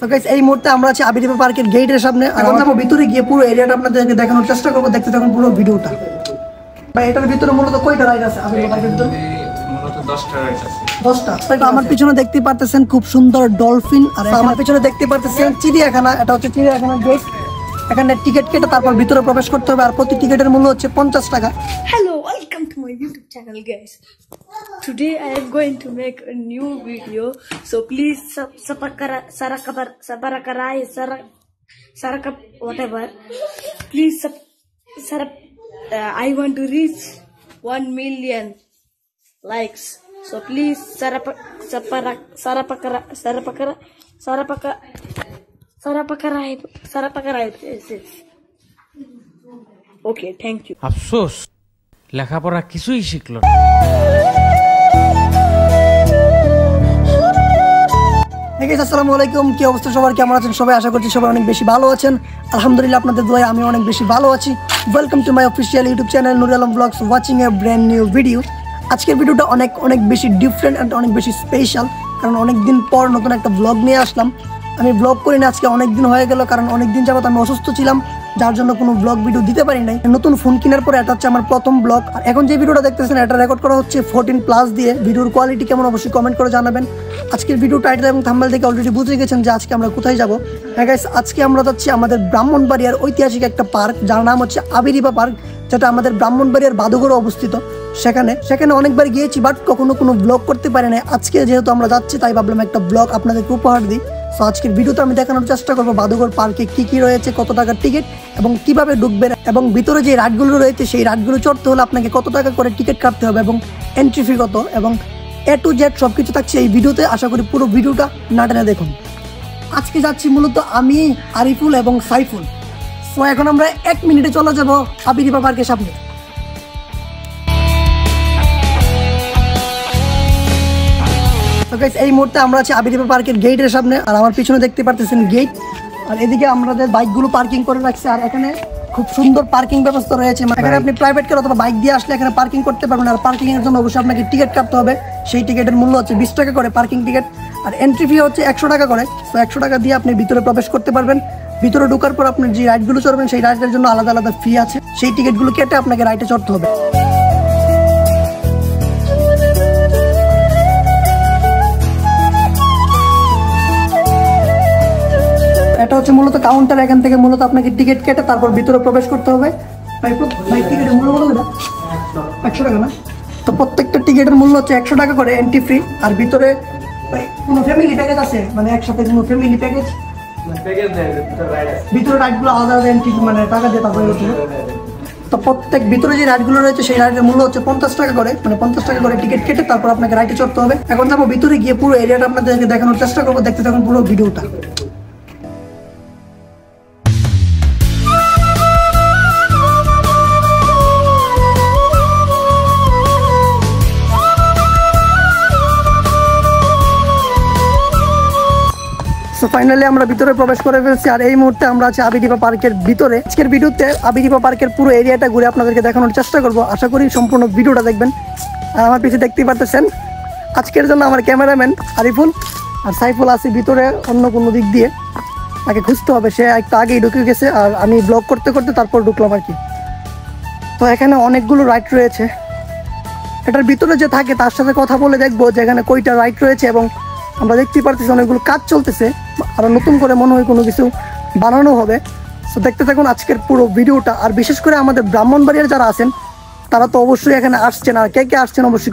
তো গাইস এই মুহূর্তে আমরা আছি আবিরিবা পার্কের গেটের সামনে। এখন আমরা ভিতরে গিয়ে পুরো এরিয়াটা আপনাদেরকে দেখানোর চেষ্টা করব। দেখতে থাকুন পুরো ভিডিওটা। ভাই এটার ভিতরে মূলত কয়টা রাইড আছে আবিরিবা পার্কের ভিতরে? মূলত 10টা রাইড আছে। 10টা। তো আমার পিছনে দেখতে পাচ্ছেন খুব সুন্দর ডলফিন, আর আমার পিছনে দেখতে পাচ্ছেন চিড়িয়াখানা। এটা হচ্ছে চিড়িয়াখানার গেট। এখানে টিকিট কেটে তারপর ভিতরে প্রবেশ করতে হবে, আর প্রতি টিকিটের মূল্য হচ্ছে 50 টাকা। Hello, welcome to my YouTube channel, guys. Today I am going to make a new video, so please whatever. Please I want to reach 1 million likes. So please Okay, thank you. আফসোস লেখাপড়া কিছুই শিখলো না। আসসালামু আলাইকুম, কি অবস্থা সবার, কেমন আছেন সবাই? আশা করছি সবাই অনেক বেশি ভালো আছেন। আলহামদুলিল্লাহ, আপনাদের দোয়ায় আমি অনেক বেশি ভালো আছি। Welcome to my official YouTube channel Nurul Alam vlogs, watching a brand new video. আজকের ভিডিওটা অনেক বেশি ডিফারেন্ট অ্যান্ড অনেক বেশি স্পেশাল, কারণ অনেকদিন পর নতুন একটা ব্লগ নিয়ে আসলাম। আমি ব্লগ করি না আজকে অনেক দিন হয়ে গেল, কারণ অনেক দিন যাবত আমি অসুস্থ ছিলাম, যার জন্য কোনো ব্লগ ভিডিও দিতে পারি নাই। নতুন ফোন কেনার পরে এটা হচ্ছে আমার প্রথম ব্লগ। আর এখন যে ভিডিওটা দেখতেছেন এটা রেকর্ড করা হচ্ছে 14+ দিয়ে। ভিডিওর কোয়ালিটি কেমন অবশ্যই কমেন্ট করে জানাবেন। আজকের ভিডিও টাইটেল এবং থাম্বনেল থেকে অলরেডি বুঝে গেছেন যে আজকে আমরা কোথায় যাব। হ্যাঁ গাইস, আজকে আমরা যাচ্ছি আমাদের ব্রাহ্মণবাড়িয়ার ঐতিহাসিক একটা পার্ক, যার নাম হচ্ছে আবিরিবা পার্ক, যেটা আমাদের ব্রাহ্মণবাড়িয়ার বাদুঘরে অবস্থিত। সেখানে অনেকবার গিয়েছি, বাট কখনো কোনো ব্লগ করতে পারি না। আজকে যেহেতু আমরা যাচ্ছি তাই ভাবলাম একটা ব্লগ আপনাদেরকে উপহার দিই। সো আজকের ভিডিওতে আমি দেখানোর চেষ্টা করবো বাদুঘর পার্কে কি রয়েছে, কত টাকার টিকিট এবং কিভাবে ঢুকবেন, এবং ভিতরে যে রাইডগুলো রয়েছে সেই রাইডগুলো চড়তে হলে আপনাকে কত টাকা করে টিকিট কাটতে হবে এবং এন্ট্রি ফি কত, এবং A to Z সবকিছু থাকছে এই ভিডিওতে। আশা করি পুরো ভিডিওটা না টেনে দেখুন। আজকে যাচ্ছি মূলত আমি, আরিফুল এবং সাইফুল। সো এখন আমরা 1 মিনিটে চলে যাব আবিরিবা পার্কের সামনে। এই মুহূর্তে আমরা আছি আবিরিবা পার্কের গেটের সামনে, আর আমার পিছনে দেখতে পারতেছেন গেট, আর এদিকে আমাদের বাইকগুলো পার্কিং করে রাখছে। আর এখানে খুব সুন্দর পার্কিং ব্যবস্থা রয়েছে। এখানে আপনি প্রাইভেট কার অথবা বাইক দিয়ে আসলে এখানে পার্কিং করতে পারবেন। আর পার্কিং এর জন্য অবশ্যই আপনাকে টিকিট কাটতে হবে। সেই টিকিটের মূল্য হচ্ছে 20 টাকা করে পার্কিং টিকিট, আর এন্ট্রি ফি হচ্ছে 100 টাকা করে। তো 100 টাকা দিয়ে আপনি ভিতরে প্রবেশ করতে পারবেন। ভিতরে ঢোকার পর আপনি যে রাইডগুলো চড়বেন সেই রাইডের জন্য আলাদা ফি আছে। সেই টিকিটগুলো কেটে আপনাকে রাইডে চড়তে হবে। এটা হচ্ছে মূলত কাউন্টার। এখান থেকে মূলত আপনাকে টিকিট কেটে তারপর ভিতরে প্রবেশ করতে হবে। টিকিটের মূল্য বলো 100 টাকা না? তো প্রত্যেকটা টিকিটের মূল্য হচ্ছে 100 টাকা করে এন্ট্রি ফি। আর ভিতরে কোনো ফ্যামিলি প্যাকেজ আছে, মানে একসাথে কোনো ফ্যামিলি প্যাকেজ ভিতরে রাইডগুলো আলাদা এন্ট্রি মানে টাকা দিয়ে তারপরে হচ্ছে। তো প্রত্যেক ভিতরে যে রাইডগুলো রয়েছে সেই রাইডের মূল্য হচ্ছে 50 টাকা করে, মানে 50 টাকা করে টিকিট কেটে তারপর আপনাকে রাইডে চড়তে হবে। এখন যাবো ভিতরে গিয়ে পুরো এরিয়াটা আপনাদেরকে দেখানোর চেষ্টা করবো। দেখতে থাকুন পুরো ভিডিওটা। ফাইনালি আমরা ভিতরে প্রবেশ করে ফেলছি, আর এই মুহূর্তে আমরা আছি আবিরিবা পার্কের ভিতরে। আজকের ভিডিওতে আবিরিবা পার্কের পুরো এরিয়াটা ঘুরে আপনাদেরকে দেখানোর চেষ্টা করব। আশা করি সম্পূর্ণ ভিডিওটা দেখবেন। আর আমার পিছনে দেখতেই পাচ্ছেন আজকের জন্য আমার ক্যামেরাম্যান আরিফুল, আর সাইফুল আছে ভিতরে অন্য কোনো দিক দিয়ে, তাকে খুঁজতে হবে। সে একটু আগেই ঢুকে গেছে, আর আমি ব্লগ করতে করতে তারপর ঢুকলাম আর কি। তো এখানে অনেকগুলো রাইড রয়েছে। এটার ভিতরে যে থাকে তার সাথে কথা বলে দেখবো যে এখানে কয়টা রাইড রয়েছে, এবং আমরা দেখতে পারতেছি অনেকগুলো কাজ চলতেছে, আরো নতুন করে মনে হয় কোনো কিছু বানানো হবে। তো দেখতে থাকুন আজকের পুরো ভিডিওটা। আর বিশেষ করে আমাদের ব্রাহ্মণবাড়িয়ার যারা আছেন তারা তো অবশ্যই এখানে আসছেন, আর কে আসছেন অবশ্যই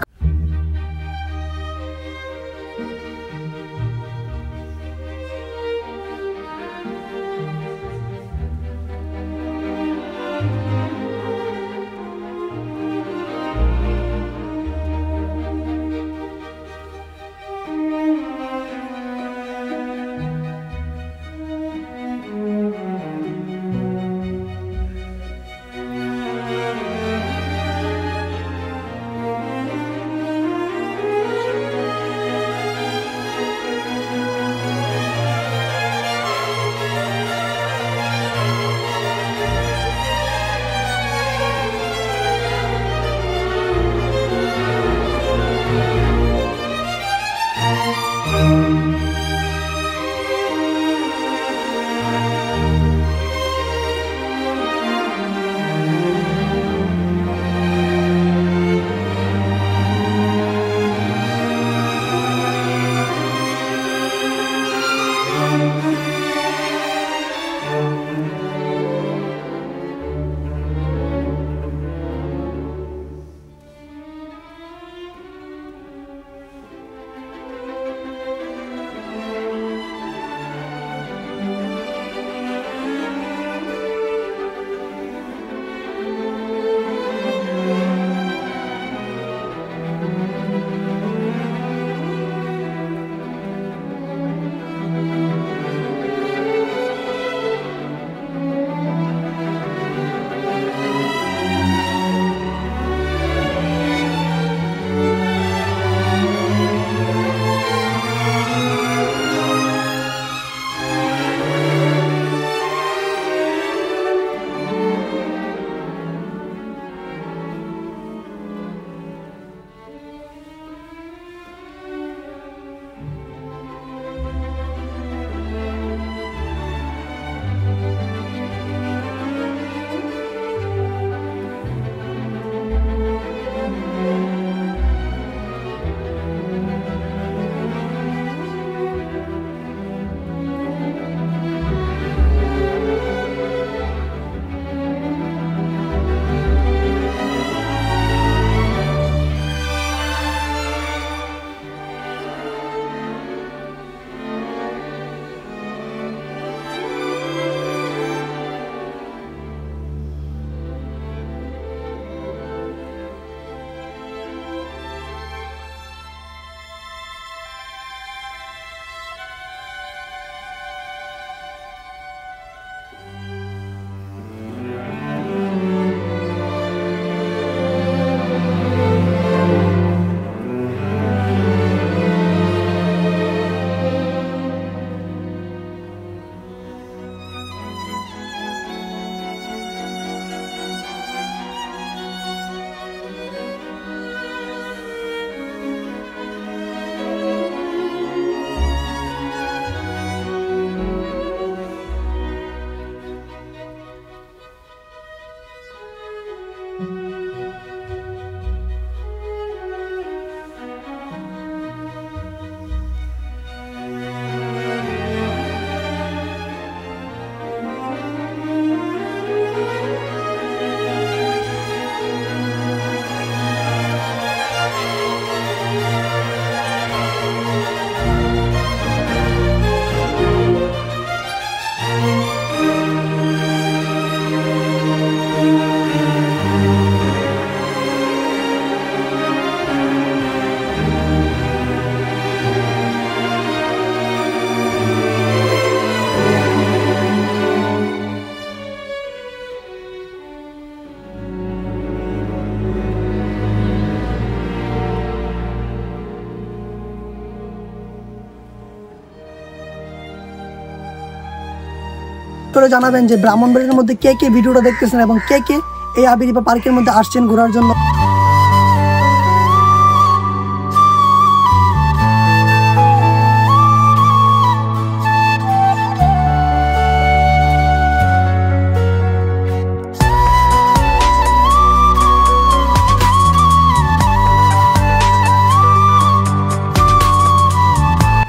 করে জানাবেন যে ব্রাহ্মণবাড়ির মধ্যে কে কে ভিডিওটা দেখতেছেন এবং কে কে এই আবিরিপা পার্কের মধ্যে আসছেন ঘোরার জন্য।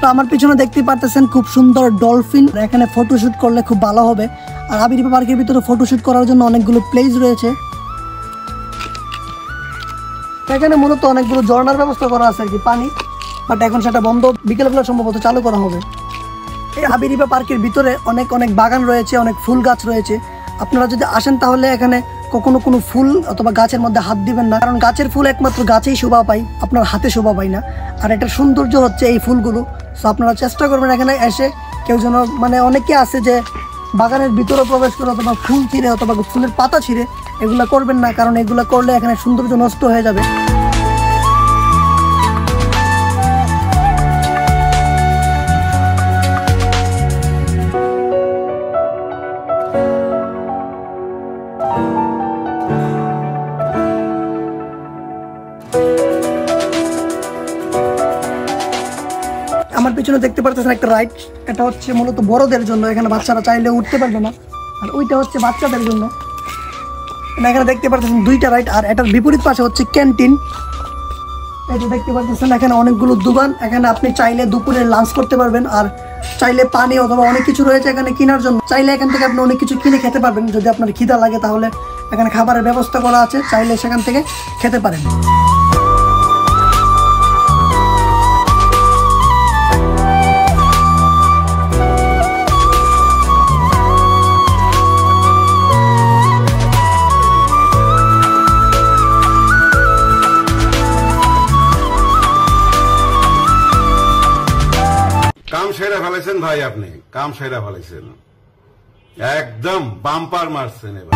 তো আমার পিছনে দেখতে পারতেছেন খুব সুন্দর ডলফিন, এখানে ফটোশুট করলে খুব ভালো হবে। আর আবিরিপা পার্কের ভিতরে ফটোশুট করার জন্য অনেকগুলো প্লেস রয়েছে। এখানে মূলত অনেকগুলো ঝর্ণার ব্যবস্থা করা আছে আর কি, পানি, বাট এখন সেটা বন্ধ, বিকেলবেলা সম্ভবত চালু করা হবে। এই আবিরিপা পার্কের ভিতরে অনেক অনেক বাগান রয়েছে, অনেক ফুল গাছ রয়েছে। আপনারা যদি আসেন তাহলে এখানে কখনো কোনো ফুল অথবা গাছের মধ্যে হাত দিবেন না, কারণ গাছের ফুল একমাত্র গাছেই শোভা পায়, আপনার হাতে শোভা পায় না। আর এটার সৌন্দর্য হচ্ছে এই ফুলগুলো। সো আপনারা চেষ্টা করবেন এখানে এসে কেউ যেন, মানে অনেকে আছে যে বাগানের ভিতরে প্রবেশ করে অথবা ফুল ছিঁড়ে অথবা ফুলের পাতা ছিঁড়ে, এগুলো করবেন না, কারণ এগুলো করলে এখানে সৌন্দর্য নষ্ট হয়ে যাবে। আমার পিছনে দেখতে পারতেছেন একটা রাইড, এটা হচ্ছে মূলত বড়দের জন্য, এখানে বাচ্চারা চাইলে উঠতে পারবে না। আর ওইটা হচ্ছে বাচ্চাদের জন্য। এখানে দেখতে পারতেছেন দুইটা রাইড। আর এটার বিপরীত পাশে হচ্ছে ক্যান্টিন। এটা দেখতে পারতেছেন এখানে অনেকগুলো দোকান, এখানে আপনি চাইলে দুপুরে লাঞ্চ করতে পারবেন। আর চাইলে পানি অথবা অনেক কিছু রয়েছে এখানে কেনার জন্য, চাইলে এখান থেকে আপনি অনেক কিছু কিনে খেতে পারবেন। যদি আপনার খিদা লাগে তাহলে এখানে খাবারের ব্যবস্থা করা আছে, চাইলে সেখান থেকে খেতে পারেন। কাম সেরা ফেলেছেন ভাই, আপনি কাম সেরা ফেলেছেন, একদম বাম্পার মারছেন এবার।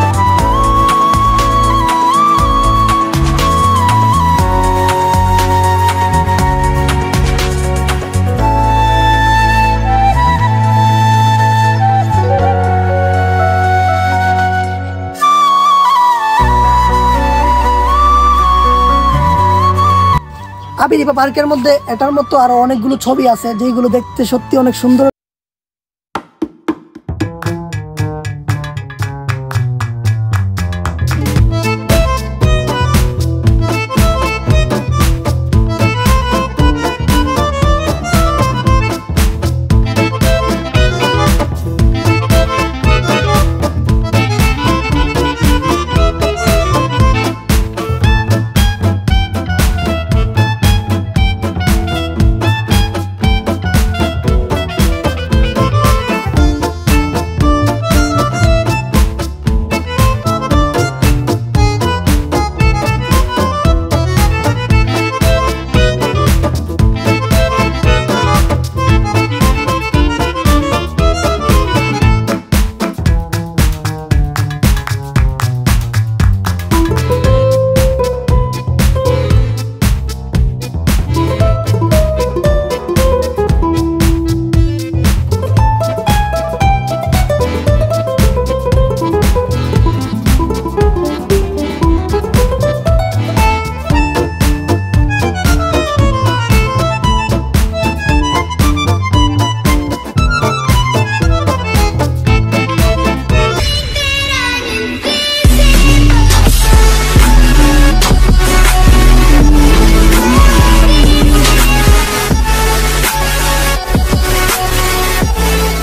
আবিরিপা পার্কের মধ্যে এটার মতো আরো অনেকগুলো ছবি আছে যেগুলো দেখতে সত্যি অনেক সুন্দর।